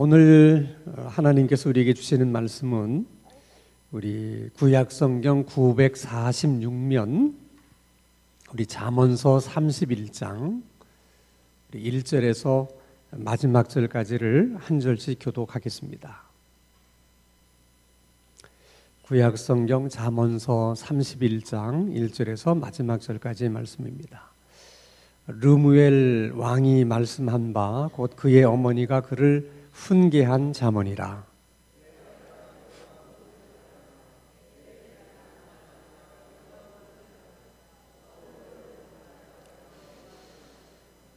오늘 하나님께서 우리에게 주시는 말씀은 우리 구약성경 946면 우리 잠언서 31장 1절에서 마지막 절까지를 한 절씩 교독하겠습니다. 구약성경 잠언서 31장 1절에서 마지막 절까지의 말씀입니다. 르무엘 왕이 말씀한 바 곧 그의 어머니가 그를 훈계한 잠언이라.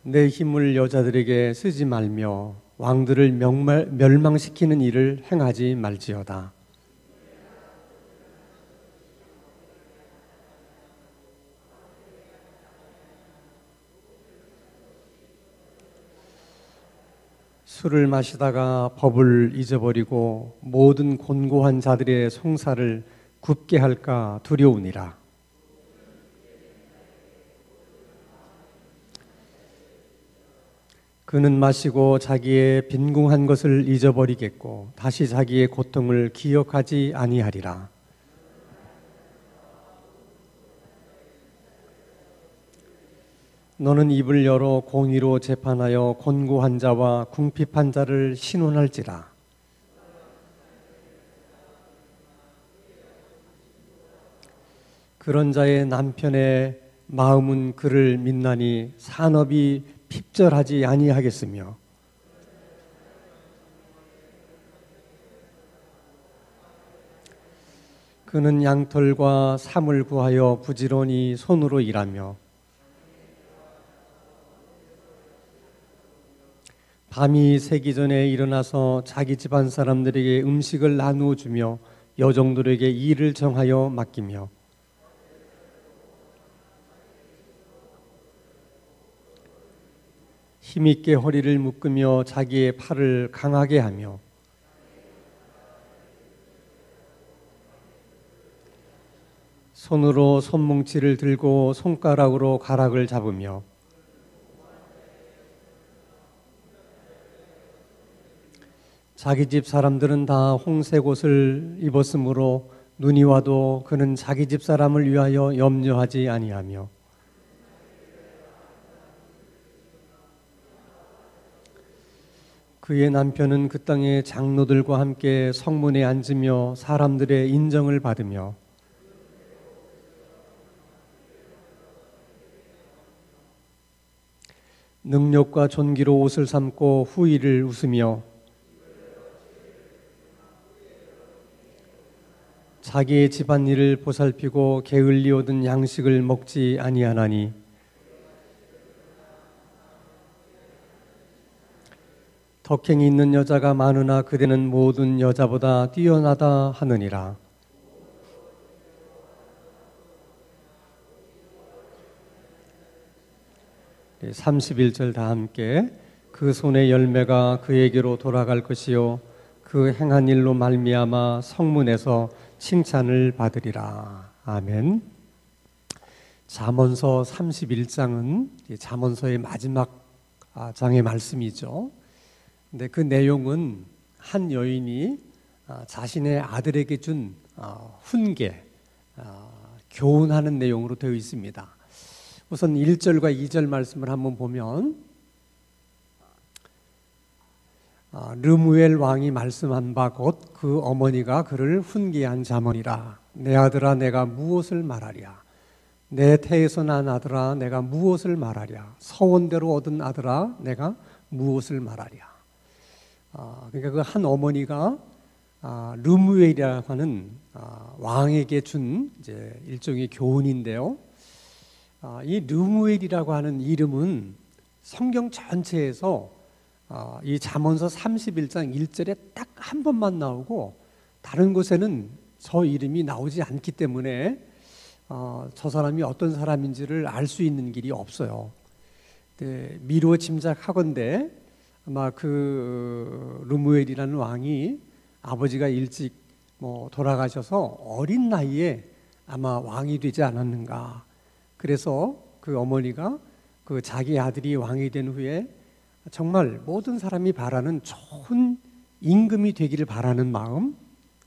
내 힘을 여자들에게 쓰지 말며 왕들을 멸망시키는 일을 행하지 말지어다. 술을 마시다가 법을 잊어버리고 모든 곤고한 자들의 송사를 굽게 할까 두려우니라. 그는 마시고 자기의 빈궁한 것을 잊어버리겠고 다시 자기의 고통을 기억하지 아니하리라. 너는 입을 열어 공의로 재판하여 곤고한 자와 궁핍한 자를 신원할지라. 그런 자의 남편의 마음은 그를 믿나니 산업이 핍절하지 아니하겠으며 그는 양털과 삼을 구하여 부지런히 손으로 일하며 밤이 새기 전에 일어나서 자기 집안 사람들에게 음식을 나누어 주며 여종들에게 일을 정하여 맡기며 힘있게 허리를 묶으며 자기의 팔을 강하게 하며 손으로 손뭉치를 들고 손가락으로 가락을 잡으며 자기 집 사람들은 다 홍색 옷을 입었으므로 눈이 와도 그는 자기 집 사람을 위하여 염려하지 아니하며 그의 남편은 그 땅의 장로들과 함께 성문에 앉으며 사람들의 인정을 받으며 능력과 존귀로 옷을 삼고 후일을 웃으며 자기의 집안일을 보살피고 게을리 얻은 양식을 먹지 아니하나니 덕행이 있는 여자가 많으나 그대는 모든 여자보다 뛰어나다 하느니라. 31절 다 함께. 그 손의 열매가 그에게로 돌아갈 것이요 그 행한 일로 말미암아 성문에서 칭찬을 받으리라. 아멘. 잠언서 31장은 잠언서의 마지막 장의 말씀이죠. 근데 그 내용은 한 여인이 자신의 아들에게 준 훈계, 교훈하는 내용으로 되어 있습니다. 우선 1절과 2절 말씀을 한번 보면 르무엘 왕이 말씀한 바 곧 그 어머니가 그를 훈계한 잠언이라. 내 아들아 내가 무엇을 말하랴. 내 태에서 난 아들아 내가 무엇을 말하랴. 서원대로 얻은 아들아 내가 무엇을 말하랴. 그러니까 그 한 어머니가 르무엘이라고 하는 왕에게 준 이제 일종의 교훈인데요. 이 르무엘이라고 하는 이름은 성경 전체에서 이 잠언서 31장 1절에 딱 한 번만 나오고 다른 곳에는 저 이름이 나오지 않기 때문에 저 사람이 어떤 사람인지를 알 수 있는 길이 없어요. 미루어 짐작하건대 아마 그 르무엘이라는 왕이 아버지가 일찍 돌아가셔서 어린 나이에 아마 왕이 되지 않았는가. 그래서 그 어머니가 그 자기 아들이 왕이 된 후에 정말 모든 사람이 바라는 좋은 임금이 되기를 바라는 마음,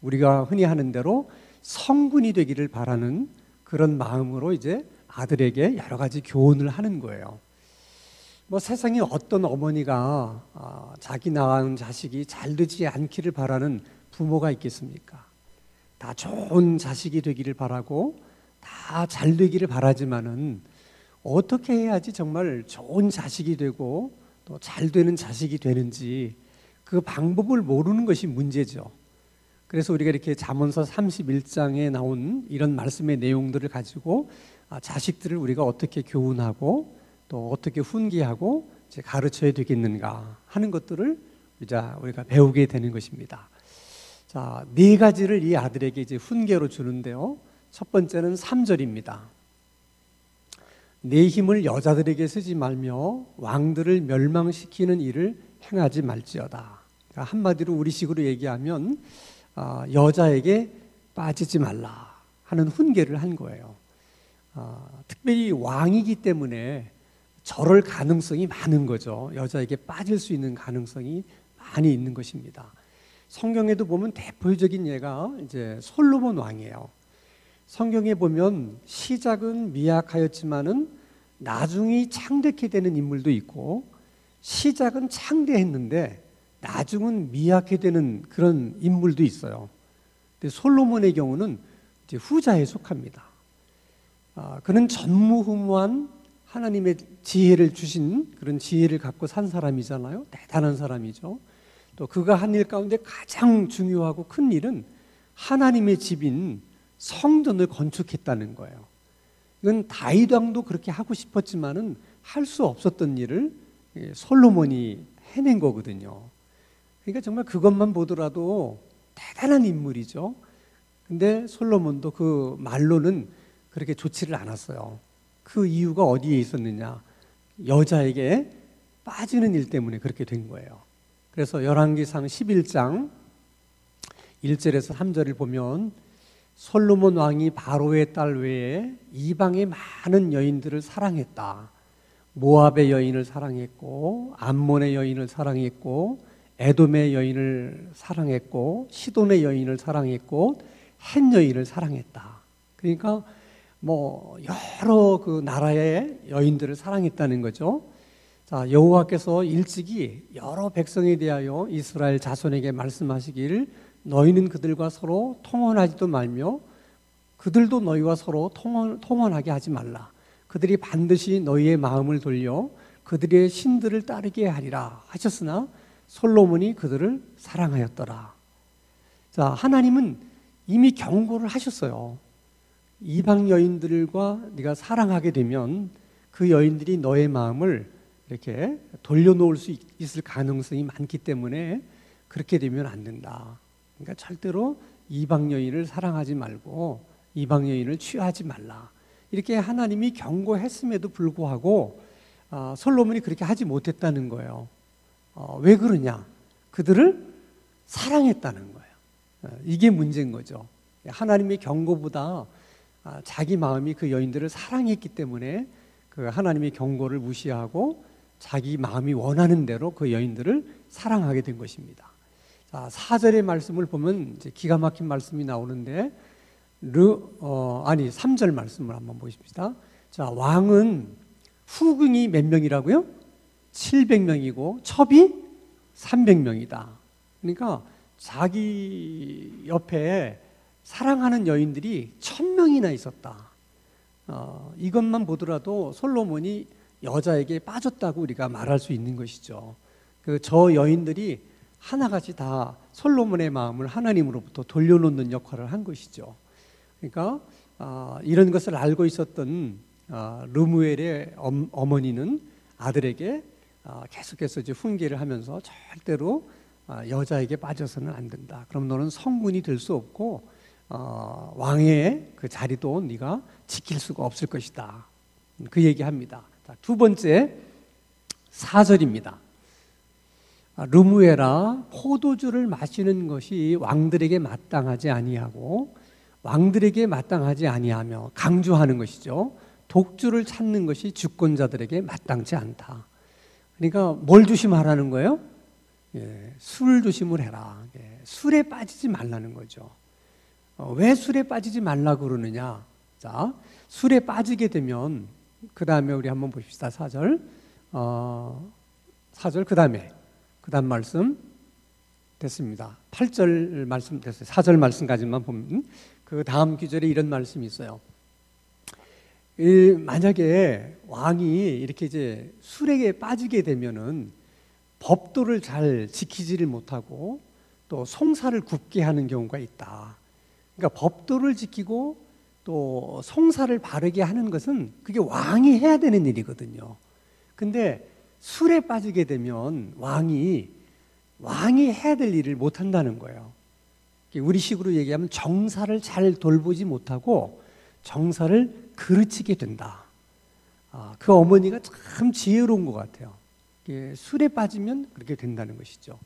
우리가 흔히 하는 대로 성군이 되기를 바라는 그런 마음으로 이제 아들에게 여러 가지 교훈을 하는 거예요. 뭐 세상에 어떤 어머니가 자기 낳은 자식이 잘 되지 않기를 바라는 부모가 있겠습니까? 다 좋은 자식이 되기를 바라고 다 잘 되기를 바라지만은 어떻게 해야지 정말 좋은 자식이 되고 또 잘 되는 자식이 되는지 그 방법을 모르는 것이 문제죠. 그래서 우리가 이렇게 잠언서 31장에 나온 이런 말씀의 내용들을 가지고 자식들을 우리가 어떻게 교훈하고 또 어떻게 훈계하고 이제 가르쳐야 되겠는가 하는 것들을 이제 우리가 배우게 되는 것입니다. 자, 네 가지를 이 아들에게 이제 훈계로 주는데요. 첫 번째는 3절입니다. 내 힘을 여자들에게 쓰지 말며 왕들을 멸망시키는 일을 행하지 말지어다. 그러니까 한마디로 우리식으로 얘기하면 여자에게 빠지지 말라 하는 훈계를 한 거예요. 특별히 왕이기 때문에 저럴 가능성이 많은 거죠. 여자에게 빠질 수 있는 가능성이 많이 있는 것입니다. 성경에도 보면 대표적인 예가 이제 솔로몬 왕이에요. 성경에 보면 시작은 미약하였지만은 나중이 창대케 되는 인물도 있고 시작은 창대했는데 나중은 미약해 되는 그런 인물도 있어요. 근데 솔로몬의 경우는 이제 후자에 속합니다. 그는 전무후무한 하나님의 지혜를 주신 그런 지혜를 갖고 산 사람이잖아요. 대단한 사람이죠. 또 그가 한 일 가운데 가장 중요하고 큰 일은 하나님의 집인 성전을 건축했다는 거예요. 이건 다윗 왕도 그렇게 하고 싶었지만은 할 수 없었던 일을 솔로몬이 해낸 거거든요. 그러니까 정말 그것만 보더라도 대단한 인물이죠. 근데 솔로몬도 그 말로는 그렇게 좋지를 않았어요. 그 이유가 어디에 있었느냐? 여자에게 빠지는 일 때문에 그렇게 된 거예요. 그래서 열왕기상 11장 1절에서 3절을 보면 솔로몬 왕이 바로의 딸 외에 이방의 많은 여인들을 사랑했다. 모압의 여인을 사랑했고 암몬의 여인을 사랑했고 에돔의 여인을 사랑했고 시돈의 여인을 사랑했고 헷 여인을 사랑했다. 그러니까 뭐 여러 그 나라의 여인들을 사랑했다는 거죠. 자, 여호와께서 일찍이 여러 백성에 대하여 이스라엘 자손에게 말씀하시기를 너희는 그들과 서로 통혼하지도 말며 그들도 너희와 서로 통혼하게 하지 말라. 그들이 반드시 너희의 마음을 돌려 그들의 신들을 따르게 하리라 하셨으나 솔로몬이 그들을 사랑하였더라. 자, 하나님은 이미 경고를 하셨어요. 이방 여인들과 네가 사랑하게 되면 그 여인들이 너의 마음을 이렇게 돌려놓을 수 있을 가능성이 많기 때문에 그렇게 되면 안 된다. 그러니까 절대로 이방 여인을 사랑하지 말고 이방 여인을 취하지 말라. 이렇게 하나님이 경고했음에도 불구하고 솔로몬이 그렇게 하지 못했다는 거예요. 왜 그러냐? 그들을 사랑했다는 거예요. 이게 문제인 거죠. 하나님의 경고보다 자기 마음이 그 여인들을 사랑했기 때문에 그 하나님의 경고를 무시하고 자기 마음이 원하는 대로 그 여인들을 사랑하게 된 것입니다. 자, 4절의 말씀을 보면 이제 기가 막힌 말씀이 나오는데 3절 말씀을 한번 보십시다. 자, 왕은 후궁이 몇 명이라고요? 700명이고 첩이 300명이다. 그러니까 자기 옆에 사랑하는 여인들이 1000명이나 있었다. 이것만 보더라도 솔로몬이 여자에게 빠졌다고 우리가 말할 수 있는 것이죠. 저 여인들이 하나같이 다 솔로몬의 마음을 하나님으로부터 돌려놓는 역할을 한 것이죠. 그러니까 이런 것을 알고 있었던 르무엘의 어머니는 아들에게 계속해서 이제 훈계를 하면서 절대로 여자에게 빠져서는 안 된다. 그럼 너는 성군이 될 수 없고 왕의 그 자리도 네가 지킬 수가 없을 것이다. 그 얘기합니다. 자, 두 번째 4절입니다. 르무엘아, 포도주를 마시는 것이 왕들에게 마땅하지 아니하고 왕들에게 마땅하지 아니하며 강조하는 것이죠. 독주를 찾는 것이 주권자들에게 마땅치 않다. 그러니까 뭘 조심하라는 거예요? 술 조심을 해라. 술에 빠지지 말라는 거죠. 왜 술에 빠지지 말라고 그러느냐? 자, 술에 빠지게 되면 그 다음에 우리 한번 봅시다. 4절. 4절 그 다음 말씀 됐습니다. 8절 말씀 됐어요. 4절 말씀까지만 보면 그 다음 구절에 이런 말씀이 있어요. 만약에 왕이 이렇게 이제 술에 빠지게 되면은 법도를 잘 지키지를 못하고 또 송사를 굽게 하는 경우가 있다. 그러니까 법도를 지키고 또 송사를 바르게 하는 것은 그게 왕이 해야 되는 일이거든요. 근데 술에 빠지게 되면 왕이 해야 될 일을 못 한다는 거예요. 우리식으로 얘기하면 정사를 잘 돌보지 못하고 정사를 그르치게 된다. 그 어머니가 참 지혜로운 것 같아요. 술에 빠지면 그렇게 된다는 것이죠.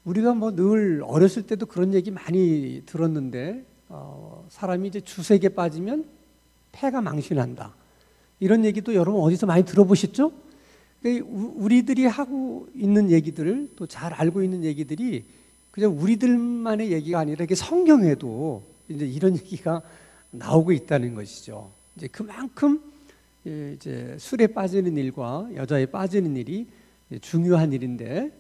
우리가 뭐 늘 어렸을 때도 그런 얘기 많이 들었는데, 사람이 이제 주색에 빠지면 폐가 망신한다. 이런 얘기도 여러분 어디서 많이 들어보셨죠? 우리들이 하고 있는 얘기들, 또 잘 알고 있는 얘기들이 그냥 우리들만의 얘기가 아니라 이게 성경에도 이제 이런 얘기가 나오고 있다는 것이죠. 이제 그만큼 이제 술에 빠지는 일과 여자에 빠지는 일이 중요한 일인데,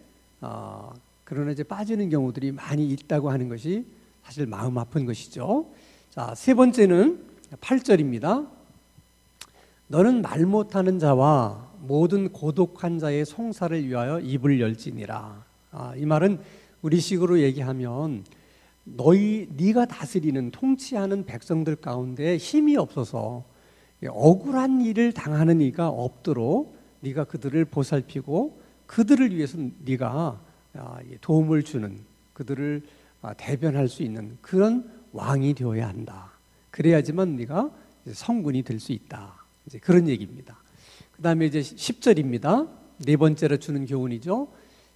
그러나 이제 빠지는 경우들이 많이 있다고 하는 것이 사실 마음 아픈 것이죠. 자, 세 번째는 8절입니다. 너는 말 못하는 자와 모든 고독한 자의 송사를 위하여 입을 열지니라. 이 말은 우리식으로 얘기하면 네가 다스리는 통치하는 백성들 가운데 힘이 없어서 억울한 일을 당하는 이가 없도록 네가 그들을 보살피고 그들을 위해서 네가 도움을 주는, 그들을 대변할 수 있는 그런 왕이 되어야 한다. 그래야지만 네가 성군이 될 수 있다. 이제 그런 얘기입니다. 그 다음에 이제 10절입니다. 네 번째로 주는 교훈이죠.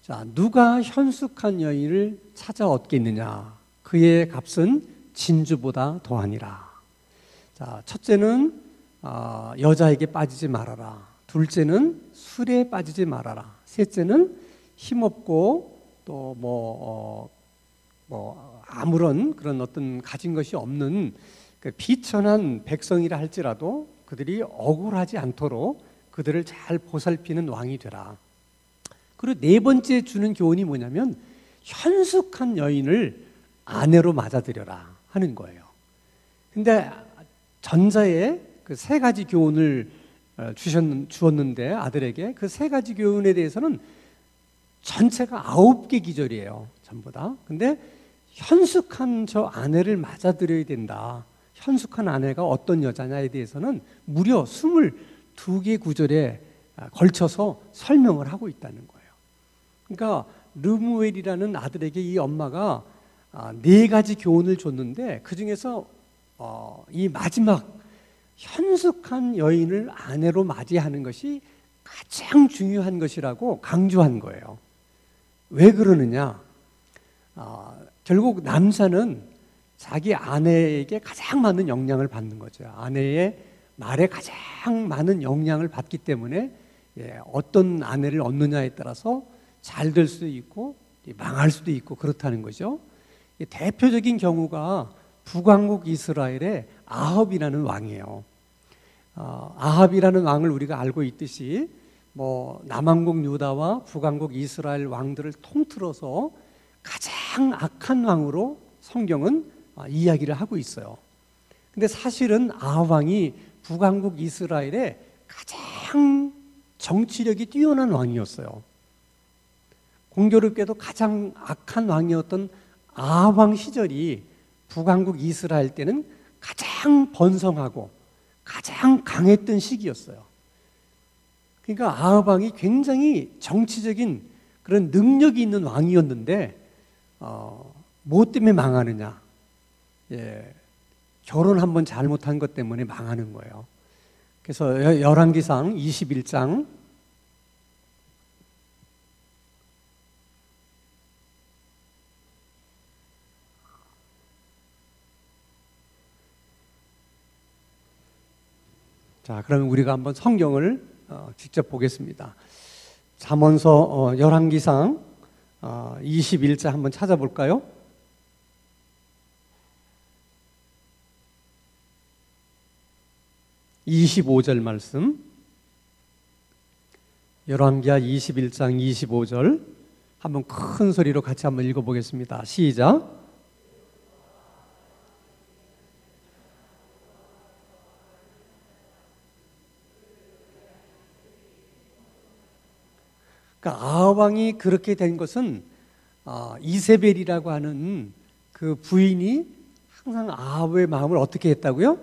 자, 누가 현숙한 여인을 찾아 얻겠느냐? 그의 값은 진주보다 더하니라. 자, 첫째는 여자에게 빠지지 말아라. 둘째는 술에 빠지지 말아라. 셋째는 힘없고 또 아무런 그런 어떤 가진 것이 없는 비천한 백성이라 할지라도 그들이 억울하지 않도록 그들을 잘 보살피는 왕이 되라. 그리고 네 번째 주는 교훈이 뭐냐면 현숙한 여인을 아내로 맞아들여라 하는 거예요. 근데 전자에 그 세 가지 교훈을 주었는데 아들에게 그 세 가지 교훈에 대해서는 전체가 9개 기절이에요. 전부 다. 근데 현숙한 저 아내를 맞아들여야 된다. 현숙한 아내가 어떤 여자냐에 대해서는 무려 22개 구절에 걸쳐서 설명을 하고 있다는 거예요. 그러니까 르무엘이라는 아들에게 이 엄마가 네 가지 교훈을 줬는데 그 중에서 이 마지막 현숙한 여인을 아내로 맞이하는 것이 가장 중요한 것이라고 강조한 거예요. 왜 그러느냐? 결국 남자는 자기 아내에게 가장 많은 영향을 받는 거죠. 아내의 말에 가장 많은 영향을 받기 때문에 어떤 아내를 얻느냐에 따라서 잘 될 수도 있고 망할 수도 있고 그렇다는 거죠. 대표적인 경우가 북왕국 이스라엘의 아합이라는 왕이에요. 아합이라는 왕을 우리가 알고 있듯이 남왕국 유다와 북왕국 이스라엘 왕들을 통틀어서 가장 악한 왕으로 성경은 이야기를 하고 있어요. 근데 사실은 아합 왕이 북왕국 이스라엘의 가장 정치력이 뛰어난 왕이었어요. 공교롭게도 가장 악한 왕이었던 아합 왕 시절이 북왕국 이스라엘 때는 가장 번성하고 가장 강했던 시기였어요. 그러니까 아합 왕이 굉장히 정치적인 그런 능력이 있는 왕이었는데 뭐 때문에 망하느냐? 결혼 한번 잘못한 것 때문에 망하는 거예요. 그래서 열왕기상 21장 자, 그러면 우리가 한번 성경을 직접 보겠습니다. 잠언서 열왕기상 21장 한번 찾아볼까요? (25절) 말씀, 열왕기하 21장 25절 한번 큰 소리로 같이 한번 읽어보겠습니다. 시작. 그러니까 아합왕이 그렇게 된 것은 이세벨이라고 하는 그 부인이 항상 아합의 마음을 어떻게 했다고요?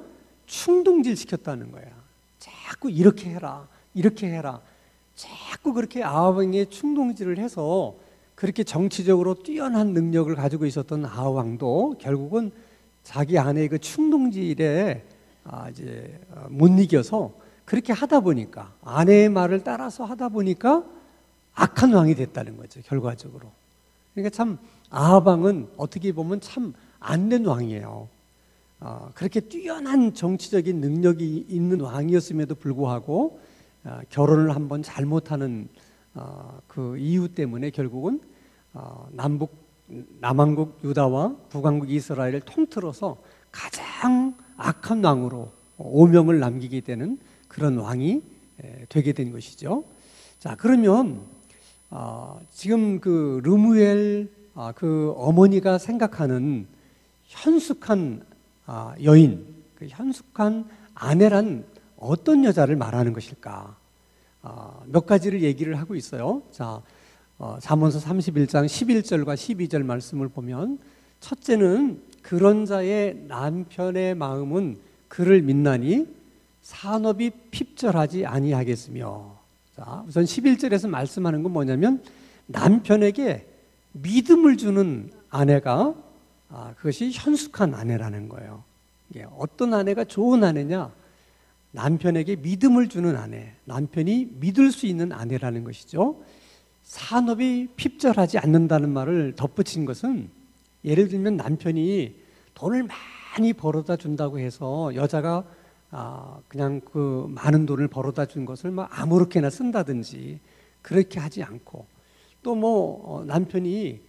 충동질 시켰다는 거야. 자꾸 이렇게 해라, 이렇게 해라. 자꾸 그렇게 아합왕에 충동질을 해서 그렇게 정치적으로 뛰어난 능력을 가지고 있었던 아합왕도 결국은 자기 아내의 그 충동질에 이제 못 이겨서 그렇게 하다 보니까, 아내의 말을 따라서 하다 보니까 악한 왕이 됐다는 거죠, 결과적으로. 그러니까 참 아합왕은 어떻게 보면 참 안 된 왕이에요. 그렇게 뛰어난 정치적인 능력이 있는 왕이었음에도 불구하고 결혼을 한번 잘못하는 그 이유 때문에 결국은 남왕국 유다와 북왕국 이스라엘을 통틀어서 가장 악한 왕으로 오명을 남기게 되는 그런 왕이 되게 된 것이죠. 자, 그러면 지금 그 르무엘 그 어머니가 생각하는 현숙한 여인, 그 현숙한 아내란 어떤 여자를 말하는 것일까? 몇 가지를 얘기를 하고 있어요. 자, 잠언서 31장 11절과 12절 말씀을 보면, 첫째는 그런 자의 남편의 마음은 그를 믿나니 산업이 핍절하지 아니하겠으며. 자, 우선 11절에서 말씀하는 건 뭐냐면, 남편에게 믿음을 주는 아내가 그것이 현숙한 아내라는 거예요. 이게 어떤 아내가 좋은 아내냐? 남편에게 믿음을 주는 아내, 남편이 믿을 수 있는 아내라는 것이죠. 산업이 핍절하지 않는다는 말을 덧붙인 것은, 예를 들면 남편이 돈을 많이 벌어다 준다고 해서 여자가 그냥 그 많은 돈을 벌어다 준 것을 막 아무렇게나 쓴다든지 그렇게 하지 않고, 또 뭐 남편이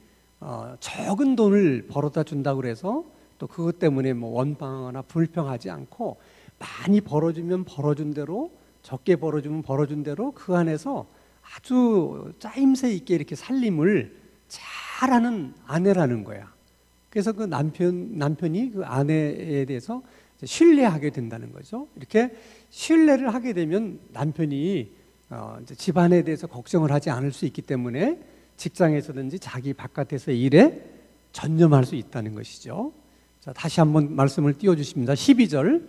적은 돈을 벌어다 준다고 그래서 또 그것 때문에 뭐 원망하거나 불평하지 않고, 많이 벌어주면 벌어준 대로, 적게 벌어주면 벌어준 대로 그 안에서 아주 짜임새 있게 이렇게 살림을 잘하는 아내라는 거야. 그래서 그 남편이 그 아내에 대해서 신뢰하게 된다는 거죠. 이렇게 신뢰를 하게 되면 남편이 이제 집안에 대해서 걱정을 하지 않을 수 있기 때문에 직장에서든지 자기 바깥에서의 일에 전념할 수 있다는 것이죠. 자, 다시 한번 말씀을 띄워주십니다. 12절.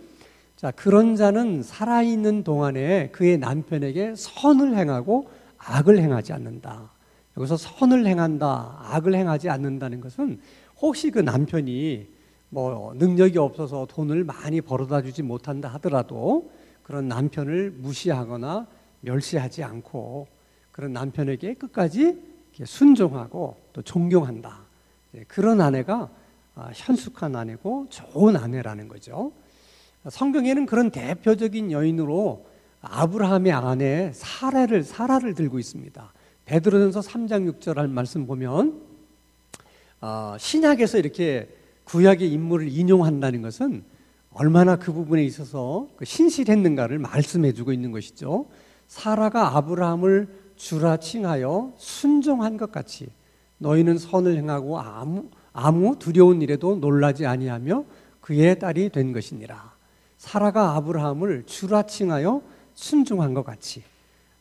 자, 그런 자는 살아있는 동안에 그의 남편에게 선을 행하고 악을 행하지 않는다. 여기서 선을 행한다, 악을 행하지 않는다는 것은, 혹시 그 남편이 뭐 능력이 없어서 돈을 많이 벌어다 주지 못한다 하더라도 그런 남편을 무시하거나 멸시하지 않고 그런 남편에게 끝까지 순종하고 또 존경한다. 그런 아내가 현숙한 아내고 좋은 아내라는 거죠. 성경에는 그런 대표적인 여인으로 아브라함의 아내 사라를 들고 있습니다. 베드로전서 3장 6절 할 말씀 보면, 신약에서 이렇게 구약의 인물을 인용한다는 것은 얼마나 그 부분에 있어서 신실했는가를 말씀해 주고 있는 것이죠. 사라가 아브라함을 주라 칭하여 순종한 것 같이 너희는 선을 행하고 아무 두려운 일에도 놀라지 아니하며 그의 딸이 된 것이니라. 사라가 아브라함을 주라 칭하여 순종한 것 같이.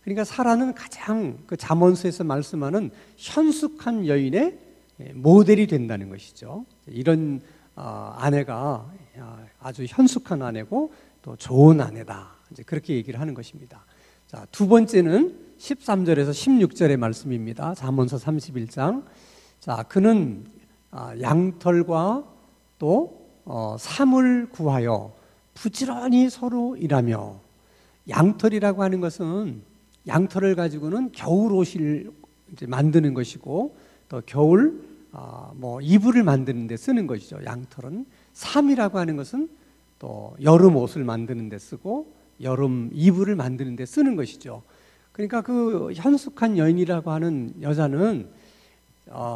그러니까 사라는 가장 그 잠언서에서 말씀하는 현숙한 여인의 모델이 된다는 것이죠. 이런 아내가 아주 현숙한 아내고 또 좋은 아내다, 이제 그렇게 얘기를 하는 것입니다. 자, 두 번째는 13절에서 16절의 말씀입니다. 잠언서 31장. 자, 그는 양털과 또 삼을 구하여 부지런히 서로 일하며. 양털이라고 하는 것은, 양털을 가지고는 겨울 옷을 이제 만드는 것이고, 또 겨울 뭐 이불을 만드는 데 쓰는 것이죠. 양털은. 삼이라고 하는 것은 또 여름 옷을 만드는 데 쓰고 여름 이불을 만드는 데 쓰는 것이죠. 그러니까 그 현숙한 여인이라고 하는 여자는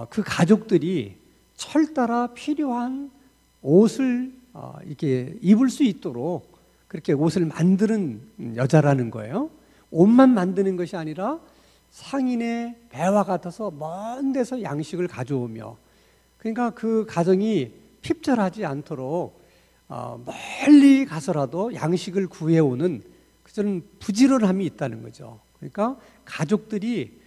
그 가족들이 철 따라 필요한 옷을 이렇게 입을 수 있도록 그렇게 옷을 만드는 여자라는 거예요. 옷만 만드는 것이 아니라 상인의 배와 같아서 먼 데서 양식을 가져오며, 그러니까 그 가정이 핍절하지 않도록 멀리 가서라도 양식을 구해오는 그런 부지런함이 있다는 거죠. 그러니까 가족들이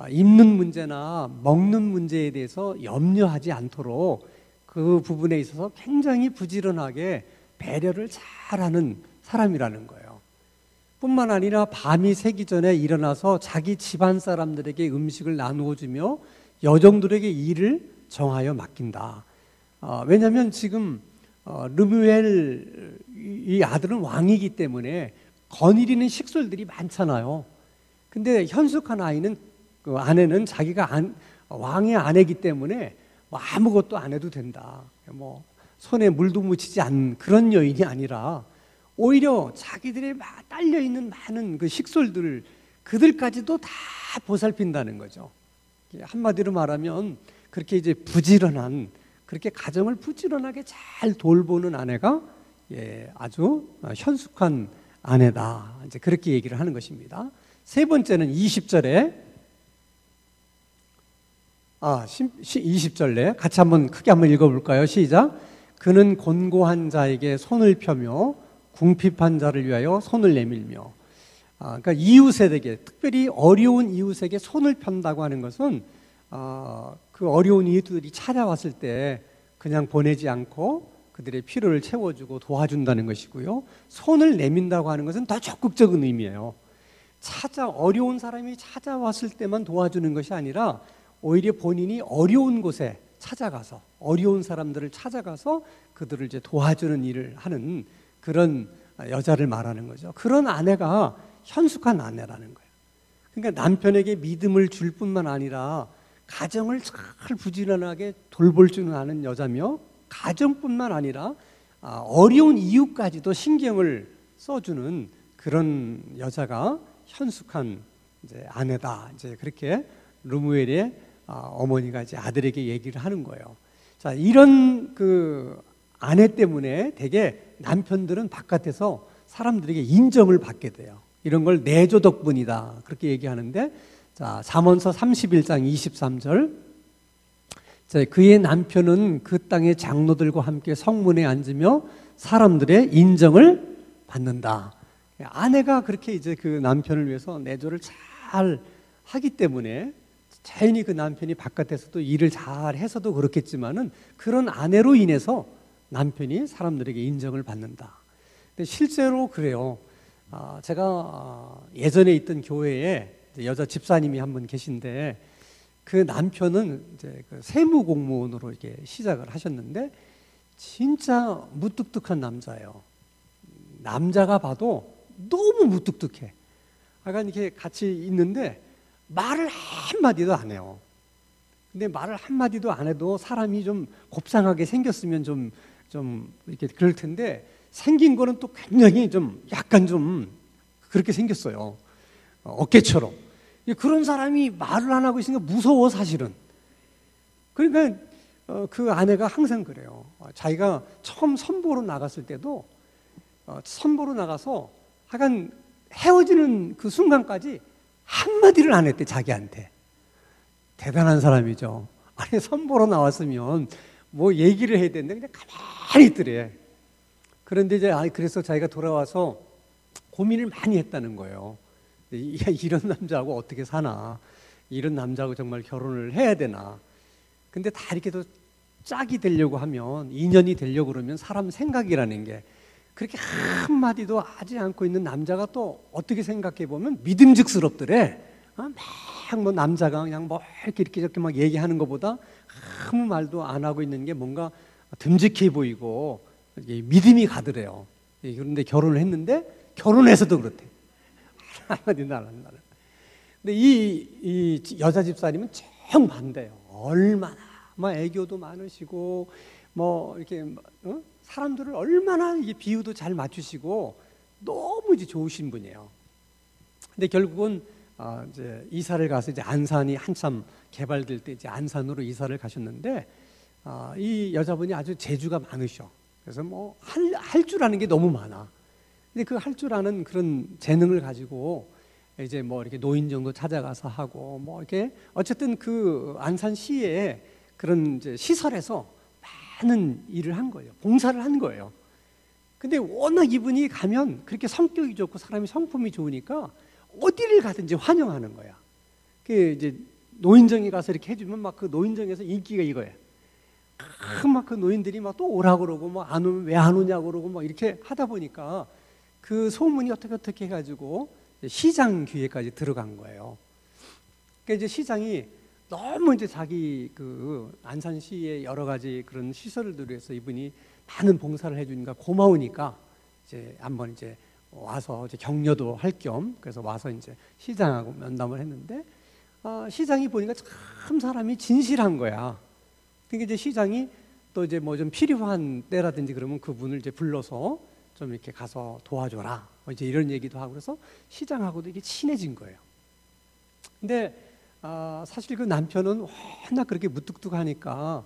입는 문제나 먹는 문제에 대해서 염려하지 않도록 그 부분에 있어서 굉장히 부지런하게 배려를 잘하는 사람이라는 거예요. 뿐만 아니라 밤이 새기 전에 일어나서 자기 집안 사람들에게 음식을 나누어 주며 여종들에게 일을 정하여 맡긴다. 왜냐하면 지금 르무엘 이 아들은 왕이기 때문에 거느리는 식솔들이 많잖아요. 근데 현숙한 아이는 그 아내는 자기가 왕의 아내이기 때문에 뭐 아무것도 안 해도 된다. 뭐 손에 물도 묻히지 않는 그런 여인이 아니라 오히려 자기들의 딸려 있는 많은 그 식솔들 그들까지도 다 보살핀다는 거죠. 한마디로 말하면 그렇게 이제 부지런한, 그렇게 가정을 부지런하게 잘 돌보는 아내가 아주 현숙한 아내다. 이제 그렇게 얘기를 하는 것입니다. 세 번째는 20절에 20절에 같이 한번 크게 한번 읽어볼까요? 시작. 그는 곤고한 자에게 손을 펴며 궁핍한 자를 위하여 손을 내밀며. 그러니까 이웃에게, 특별히 어려운 이웃에게 손을 편다고 하는 것은 그 어려운 이웃들이 찾아왔을 때 그냥 보내지 않고 그들의 필요를 채워주고 도와준다는 것이고요. 손을 내민다고 하는 것은 더 적극적인 의미예요. 어려운 사람이 찾아왔을 때만 도와주는 것이 아니라 오히려 본인이 어려운 곳에 찾아가서, 어려운 사람들을 찾아가서 그들을 이제 도와주는 일을 하는 그런 여자를 말하는 거죠. 그런 아내가 현숙한 아내라는 거예요. 그러니까 남편에게 믿음을 줄 뿐만 아니라 가정을 잘 부지런하게 돌볼 줄 아는 여자며, 가정뿐만 아니라 어려운 이웃까지도 신경을 써주는 그런 여자가 현숙한 이제 아내다. 이제 그렇게 르무엘의 어머니가 이제 아들에게 얘기를 하는 거예요. 자, 이런 그 아내 때문에 되게 남편들은 바깥에서 사람들에게 인정을 받게 돼요. 이런 걸 내조 덕분이다. 그렇게 얘기하는데, 자, 잠언서 31장 23절. 자, 그의 남편은 그 땅의 장로들과 함께 성문에 앉으며 사람들의 인정을 받는다. 아내가 그렇게 이제 그 남편을 위해서 내조를 잘 하기 때문에, 자연히 그 남편이 바깥에서도 일을 잘 해서도 그렇겠지만은 그런 아내로 인해서 남편이 사람들에게 인정을 받는다. 근데 실제로 그래요. 제가 예전에 있던 교회에 여자 집사님이 한 분 계신데, 그 남편은 이제 그 세무 공무원으로 이렇게 시작을 하셨는데 진짜 무뚝뚝한 남자예요. 남자가 봐도 너무 무뚝뚝해. 약간 이렇게 같이 있는데 말을 한마디도 안 해요. 근데 말을 한마디도 안 해도 사람이 좀 곱상하게 생겼으면 좀 이렇게 그럴 텐데, 생긴 거는 또 굉장히 좀 약간 좀 그렇게 생겼어요. 어깨처럼. 그런 사람이 말을 안 하고 있으니까 무서워, 사실은. 그러니까 그 아내가 항상 그래요. 자기가 처음 선보러 나갔을 때도 선보러 나가서 약간 헤어지는 그 순간까지 한마디를 안 했대, 자기한테. 대단한 사람이죠. 아니, 선보러 나왔으면 뭐 얘기를 해야 되는데 그냥 가만히 있더래. 그런데 이제 그래서 자기가 돌아와서 고민을 많이 했다는 거예요. 이런 남자하고 어떻게 사나, 이런 남자하고 정말 결혼을 해야 되나. 근데 다 이렇게 또 짝이 되려고 하면, 인연이 되려고 그러면 사람 생각이라는 게, 그렇게 한마디도 하지 않고 있는 남자가 또 어떻게 생각해 보면 믿음직스럽더래. 막 뭐 남자가 그냥 뭐 이렇게 저렇게 막 얘기하는 것보다 아무 말도 안 하고 있는 게 뭔가 듬직해 보이고 믿음이 가더래요. 그런데 결혼을 했는데, 결혼해서도 그렇대. 한마디도 안 한다. 근데 이 여자 집사님은 정반대예요. 얼마나 막 애교도 많으시고 뭐 이렇게 사람들을 얼마나 이게 비유도 잘 맞추시고 너무 이제 좋으신 분이에요. 근데 결국은 이제 이사를 가서 이제 안산이 한참 개발될 때 이제 안산으로 이사를 가셨는데 이 여자분이 아주 재주가 많으셔. 그래서 뭐 할 줄 아는 게 너무 많아. 근데 그 할 줄 아는 그런 재능을 가지고 이제 뭐 이렇게 노인정도 찾아가서 하고 뭐 이렇게 어쨌든 그 안산시에 그런 이제 시설에서 많은 일을 한 거예요. 봉사를 한 거예요. 근데 워낙 이분이 가면 그렇게 성격이 좋고 사람이 성품이 좋으니까 어디를 가든지 환영하는 거야. 그 이제 노인정에 가서 이렇게 해주면 막 그 노인정에서 인기가 이거야. 막 그 노인들이 막 또 오라고 그러고 뭐 안 오면 왜 안 오냐고 그러고 막 이렇게 하다 보니까 그 소문이 어떻게 해가지고 시장 귀에까지 들어간 거예요. 그러니까 이제 시장이 너무 이제 자기 그 안산시의 여러 가지 그런 시설을 위해서 이분이 많은 봉사를 해주니까 고마우니까 이제 한번 이제 와서 이제 격려도 할 겸 그래서 와서 이제 시장하고 면담을 했는데 시장이 보니까 참 사람이 진실한 거야. 그러니까 이제 시장이 또 이제 뭐 좀 필요한 때라든지 그러면 그분을 이제 불러서 좀 이렇게 가서 도와줘라. 이제 이런 얘기도 하고 그래서 시장하고도 이게 친해진 거예요. 근데 사실 그 남편은 워낙 그렇게 무뚝뚝하니까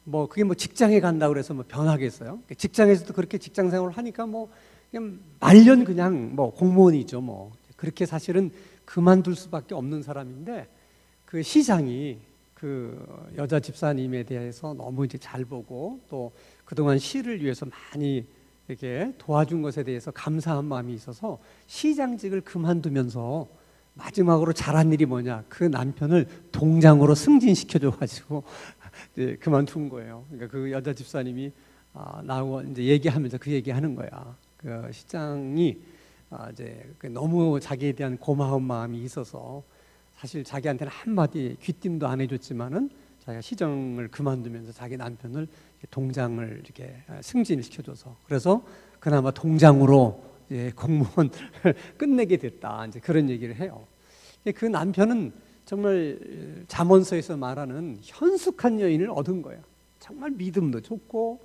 뭐 그게 뭐 직장에 간다고 그래서 뭐 변하겠어요? 직장에서도 그렇게 직장 생활을 하니까 뭐 그냥 말년 그냥 뭐 공무원이죠. 뭐 그렇게 사실은 그만둘 수밖에 없는 사람인데 그 시장이 그 여자 집사님에 대해서 너무 이제 잘 보고 또 그동안 시를 위해서 많이 이렇게 도와준 것에 대해서 감사한 마음이 있어서 시장직을 그만두면서 마지막으로 잘한 일이 뭐냐? 그 남편을 동장으로 승진시켜줘가지고 그만둔 거예요. 그러니까 그 여자 집사님이 나하고 이제 얘기하면서 그 얘기하는 거야. 그 시장이 이제 너무 자기에 대한 고마운 마음이 있어서 사실 자기한테는 한마디 귀띔도 안 해줬지만은 자기가 시정을 그만두면서 자기 남편을 동장을 이렇게 승진시켜줘서 그래서 그나마 동장으로 공무원 끝내게 됐다. 이제 그런 얘기를 해요. 그 남편은 정말 잠언서에서 말하는 현숙한 여인을 얻은 거예요. 정말 믿음도 좋고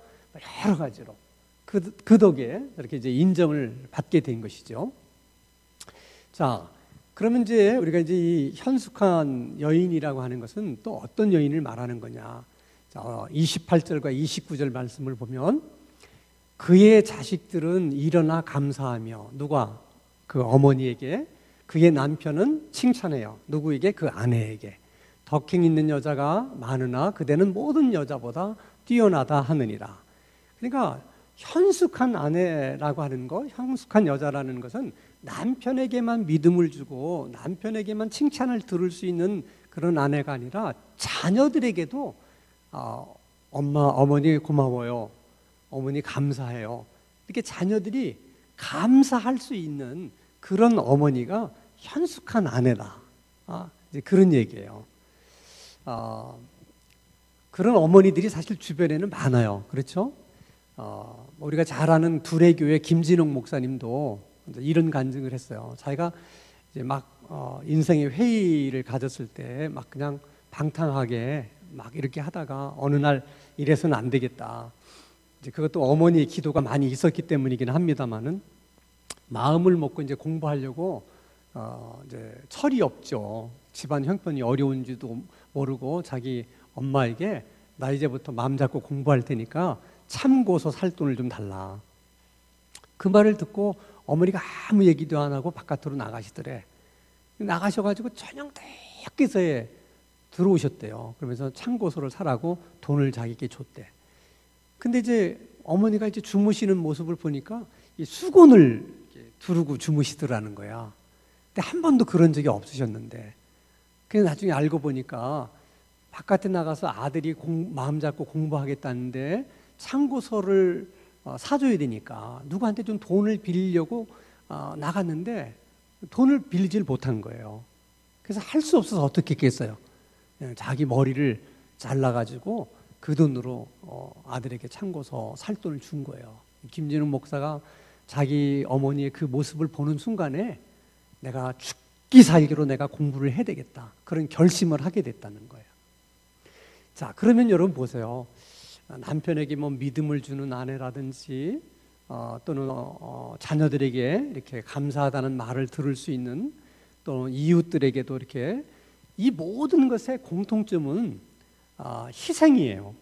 여러 가지로 그 덕에 이렇게 이제 인정을 받게 된 것이죠. 자, 그러면 이제 우리가 이제 이 현숙한 여인이라고 하는 것은 또 어떤 여인을 말하는 거냐? 자, 28절과 29절 말씀을 보면 그의 자식들은 일어나 감사하며 누가? 그 어머니에게 그의 남편은 칭찬해요. 누구에게? 그 아내에게. 덕행 있는 여자가 많으나 그대는 모든 여자보다 뛰어나다 하느니라. 그러니까 현숙한 아내라고 하는 것, 현숙한 여자라는 것은 남편에게만 믿음을 주고 남편에게만 칭찬을 들을 수 있는 그런 아내가 아니라 자녀들에게도 엄마, 어머니 고마워요. 어머니 감사해요. 이렇게 자녀들이 감사할 수 있는 그런 어머니가 현숙한 아내다. 이제 그런 얘기예요. 그런 어머니들이 사실 주변에는 많아요. 그렇죠? 우리가 잘 아는 두레교회 김진홍 목사님도 이런 간증을 했어요. 자기가 이제 막 인생의 회의를 가졌을 때 막 그냥 방탕하게 막 이렇게 하다가 어느 날 이래서는 안 되겠다. 이제 그것도 어머니의 기도가 많이 있었기 때문이긴 합니다만은 마음을 먹고 이제 공부하려고 이제 철이 없죠. 집안 형편이 어려운지도 모르고 자기 엄마에게 나 이제부터 마음 잡고 공부할 테니까 참고서 살 돈을 좀 달라. 그 말을 듣고 어머니가 아무 얘기도 안 하고 바깥으로 나가시더래. 나가셔가지고 저녁 늦게서에 들어오셨대요. 그러면서 참고서를 사라고 돈을 자기께 줬대. 근데 이제 어머니가 이제 주무시는 모습을 보니까 이 수건을 두르고 주무시더라는 거야. 근데 한 번도 그런 적이 없으셨는데. 그래서 나중에 알고 보니까 바깥에 나가서 아들이 마음 잡고 공부하겠다는데 참고서를 사줘야 되니까 누구한테 좀 돈을 빌리려고 나갔는데 돈을 빌리질 못한 거예요. 그래서 할 수 없어서 어떻게 했겠어요? 자기 머리를 잘라가지고 그 돈으로 아들에게 참고서 살 돈을 준 거예요. 김진웅 목사가 자기 어머니의 그 모습을 보는 순간에 내가 죽기 살기로 내가 공부를 해야 되겠다. 그런 결심을 하게 됐다는 거예요. 자, 그러면 여러분 보세요. 남편에게 뭐 믿음을 주는 아내라든지 또는 자녀들에게 이렇게 감사하다는 말을 들을 수 있는 또 이웃들에게도 이렇게 이 모든 것의 공통점은 희생이에요.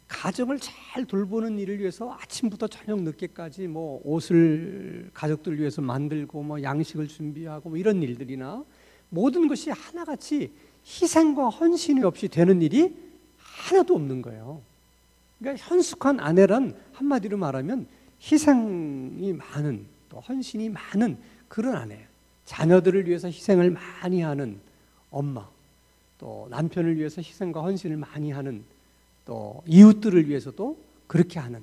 가정을 잘 돌보는 일을 위해서 아침부터 저녁 늦게까지 뭐 옷을 가족들을 위해서 만들고 뭐 양식을 준비하고 뭐 이런 일들이나 모든 것이 하나같이 희생과 헌신이 없이 되는 일이 하나도 없는 거예요. 그러니까 현숙한 아내란 한마디로 말하면 희생이 많은 또 헌신이 많은 그런 아내, 자녀들을 위해서 희생을 많이 하는 엄마, 또 남편을 위해서 희생과 헌신을 많이 하는 또 이웃들을 위해서도 그렇게 하는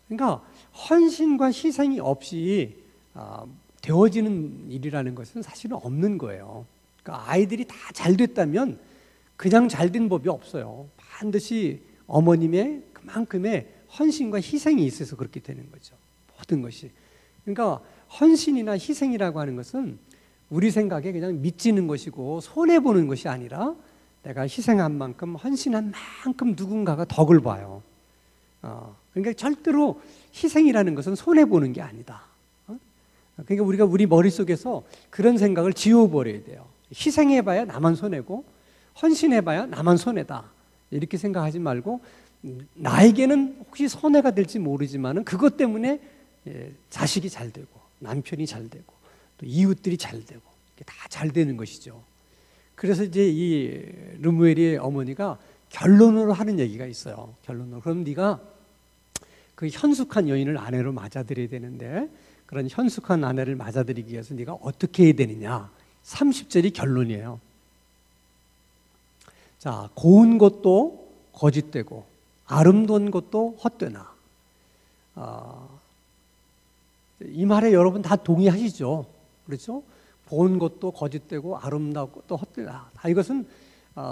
그러니까 헌신과 희생이 없이 되어지는 일이라는 것은 사실은 없는 거예요. 그러니까 아이들이 다 잘 됐다면 그냥 잘 된 법이 없어요. 반드시 어머님의 그만큼의 헌신과 희생이 있어서 그렇게 되는 거죠. 모든 것이. 그러니까 헌신이나 희생이라고 하는 것은 우리 생각에 그냥 미치는 것이고 손해보는 것이 아니라 내가 희생한 만큼 헌신한 만큼 누군가가 덕을 봐요. 그러니까 절대로 희생이라는 것은 손해보는 게 아니다. 그러니까 우리가 우리 머릿속에서 그런 생각을 지워버려야 돼요. 희생해봐야 나만 손해고 헌신해봐야 나만 손해다. 이렇게 생각하지 말고 나에게는 혹시 손해가 될지 모르지만 그것 때문에 자식이 잘 되고 남편이 잘 되고 또 이웃들이 잘 되고 다 잘 되는 것이죠. 그래서 이제 이 르무엘의 어머니가 결론으로 하는 얘기가 있어요. 결론으로. 그럼 네가 그 현숙한 여인을 아내로 맞아들여야 되는데 그런 현숙한 아내를 맞아들이기 위해서 네가 어떻게 해야 되느냐. 30절이 결론이에요. 자, 고운 것도 거짓되고 아름다운 것도 헛되나. 이 말에 여러분 다 동의하시죠? 그렇죠? 고운 것도 거짓되고 아름다운 것도 헛되나. 이것은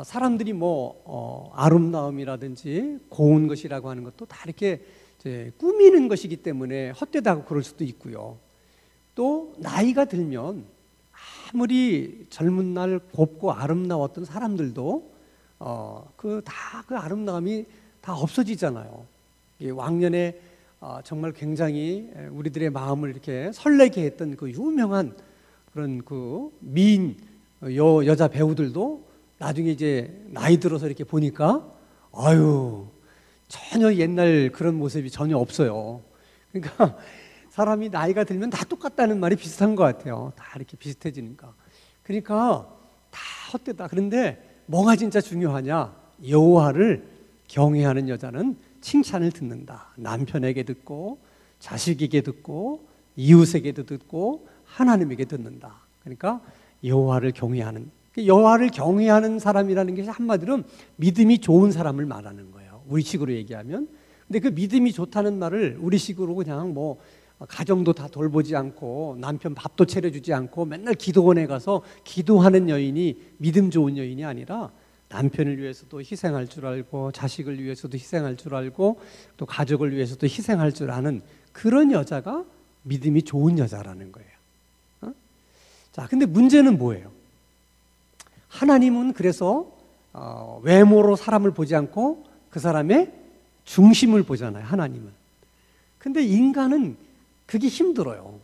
사람들이 뭐 아름다움이라든지 고운 것이라고 하는 것도 다 이렇게 이제 꾸미는 것이기 때문에 헛되다고 그럴 수도 있고요. 또 나이가 들면 아무리 젊은 날 곱고 아름다웠던 사람들도 그 아름다움이 다 없어지잖아요. 왕년에 정말 굉장히 우리들의 마음을 이렇게 설레게 했던 그 유명한 그런 그 미인 여자 배우들도 나중에 이제 나이 들어서 이렇게 보니까 아유 전혀 옛날 그런 모습이 전혀 없어요. 그러니까 사람이 나이가 들면 다 똑같다는 말이 비슷한 것 같아요. 다 이렇게 비슷해지니까. 그러니까 다 헛되다. 그런데 뭐가 진짜 중요하냐? 여호와를 경외하는 여자는 칭찬을 듣는다. 남편에게 듣고 자식에게 듣고 이웃에게도 듣고 하나님에게 듣는다. 그러니까 여호와를 경외하는, 여호와를 경외하는 사람이라는 게 한마디로 믿음이 좋은 사람을 말하는 거예요. 우리식으로 얘기하면. 근데 그 믿음이 좋다는 말을 우리식으로 그냥 뭐 가정도 다 돌보지 않고 남편 밥도 차려주지 않고 맨날 기도원에 가서 기도하는 여인이 믿음 좋은 여인이 아니라 남편을 위해서도 희생할 줄 알고 자식을 위해서도 희생할 줄 알고 또 가족을 위해서도 희생할 줄 아는 그런 여자가 믿음이 좋은 여자라는 거예요. 자, 근데 문제는 뭐예요? 하나님은 그래서 외모로 사람을 보지 않고 그 사람의 중심을 보잖아요. 하나님은. 근데 인간은 그게 힘들어요.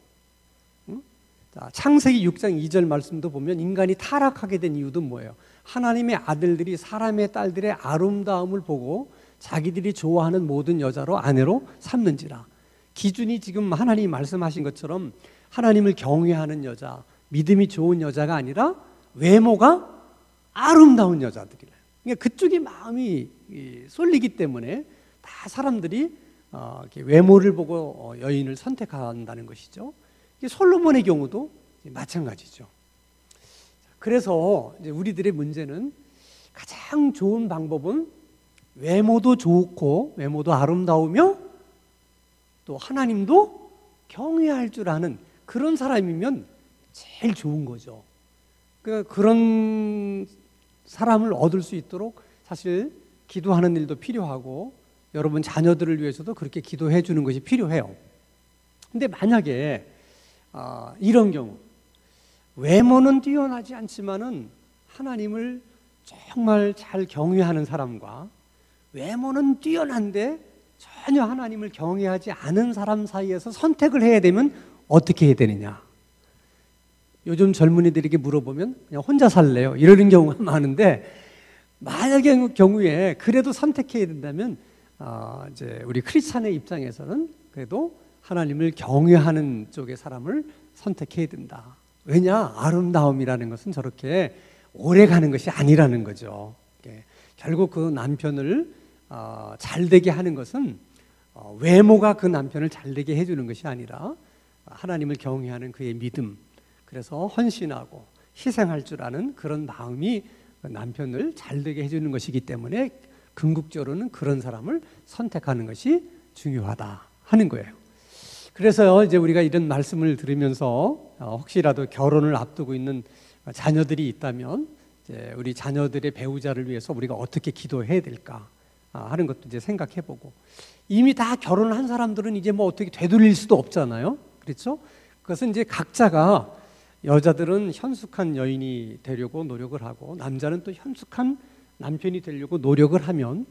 자, 창세기 6장 2절 말씀도 보면 인간이 타락하게 된 이유도 뭐예요? 하나님의 아들들이 사람의 딸들의 아름다움을 보고 자기들이 좋아하는 모든 여자로 아내로 삼는지라. 기준이 지금 하나님이 말씀하신 것처럼 하나님을 경외하는 여자, 믿음이 좋은 여자가 아니라 외모가 아름다운 여자들이래요. 그러니까 그쪽에 마음이 쏠리기 때문에 다 사람들이 외모를 보고 여인을 선택한다는 것이죠. 솔로몬의 경우도 마찬가지죠. 그래서 이제 우리들의 문제는 가장 좋은 방법은 외모도 좋고 외모도 아름다우며 또 하나님도 경외할 줄 아는 그런 사람이면 제일 좋은 거죠. 그러니까 그런 사람을 얻을 수 있도록 사실 기도하는 일도 필요하고 여러분 자녀들을 위해서도 그렇게 기도해 주는 것이 필요해요. 근데 만약에 이런 경우 외모는 뛰어나지 않지만은 하나님을 정말 잘 경외하는 사람과 외모는 뛰어난데 전혀 하나님을 경외하지 않은 사람 사이에서 선택을 해야 되면 어떻게 해야 되느냐? 요즘 젊은이들에게 물어보면 그냥 혼자 살래요, 이러는 경우가 많은데, 만약의 경우에 그래도 선택해야 된다면 이제 우리 크리스찬의 입장에서는 그래도 하나님을 경외하는 쪽의 사람을 선택해야 된다. 왜냐? 아름다움이라는 것은 저렇게 오래 가는 것이 아니라는 거죠. 결국 그 남편을 잘되게 하는 것은 외모가 그 남편을 잘되게 해주는 것이 아니라 하나님을 경외하는 그의 믿음, 그래서 헌신하고 희생할 줄 아는 그런 마음이 남편을 잘되게 해주는 것이기 때문에 궁극적으로는 그런 사람을 선택하는 것이 중요하다 하는 거예요. 그래서 이제 우리가 이런 말씀을 들으면서 혹시라도 결혼을 앞두고 있는 자녀들이 있다면 이제 우리 자녀들의 배우자를 위해서 우리가 어떻게 기도해야 될까 하는 것도 이제 생각해보고, 이미 다 결혼을 한 사람들은 이제 뭐 어떻게 되돌릴 수도 없잖아요. 그렇죠? 그것은 이제 각자가, 여자들은 현숙한 여인이 되려고 노력을 하고 남자는 또 현숙한 남편이 되려고 노력을 하면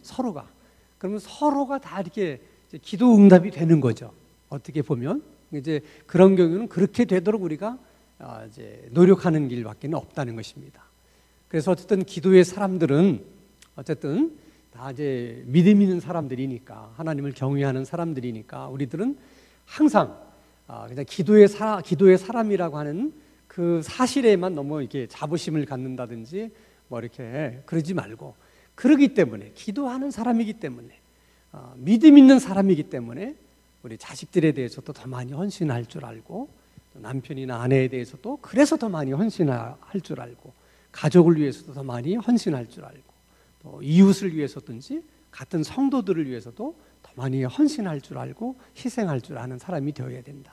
그러면 서로가 다 이렇게 기도 응답이 되는 거죠. 어떻게 보면 이제 그런 경우는 그렇게 되도록 우리가 이제 노력하는 길밖에 없다는 것입니다. 그래서 어쨌든 기도의 사람들은 어쨌든 다 이제 믿음 있는 사람들이니까, 하나님을 경외하는 사람들이니까 우리들은 항상 그냥 기도의 사람이라고 하는 그 사실에만 너무 이렇게 자부심을 갖는다든지 뭐 이렇게 그러지 말고, 그러기 때문에 기도하는 사람이기 때문에 믿음 있는 사람이기 때문에 우리 자식들에 대해서도 더 많이 헌신할 줄 알고, 남편이나 아내에 대해서도 그래서 더 많이 헌신할 줄 알고, 가족을 위해서도 더 많이 헌신할 줄 알고, 또 이웃을 위해서든지 같은 성도들을 위해서도 더 많이 헌신할 줄 알고 희생할 줄 아는 사람이 되어야 된다.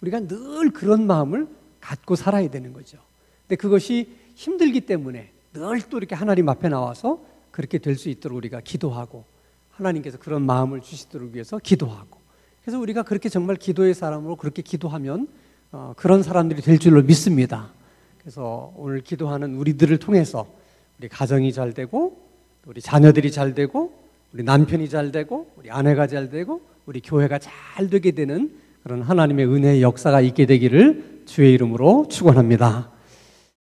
우리가 늘 그런 마음을 갖고 살아야 되는 거죠. 근데 그것이 힘들기 때문에 늘 또 이렇게 하나님 앞에 나와서 그렇게 될 수 있도록 우리가 기도하고, 하나님께서 그런 마음을 주시도록 위해서 기도하고, 그래서 우리가 그렇게 정말 기도의 사람으로 그렇게 기도하면 그런 사람들이 될 줄로 믿습니다. 그래서 오늘 기도하는 우리들을 통해서 우리 가정이 잘 되고, 우리 자녀들이 잘 되고, 우리 남편이 잘 되고, 우리 아내가 잘 되고, 우리 교회가 잘 되게 되는 그런 하나님의 은혜의 역사가 있게 되기를 주의 이름으로 축원합니다.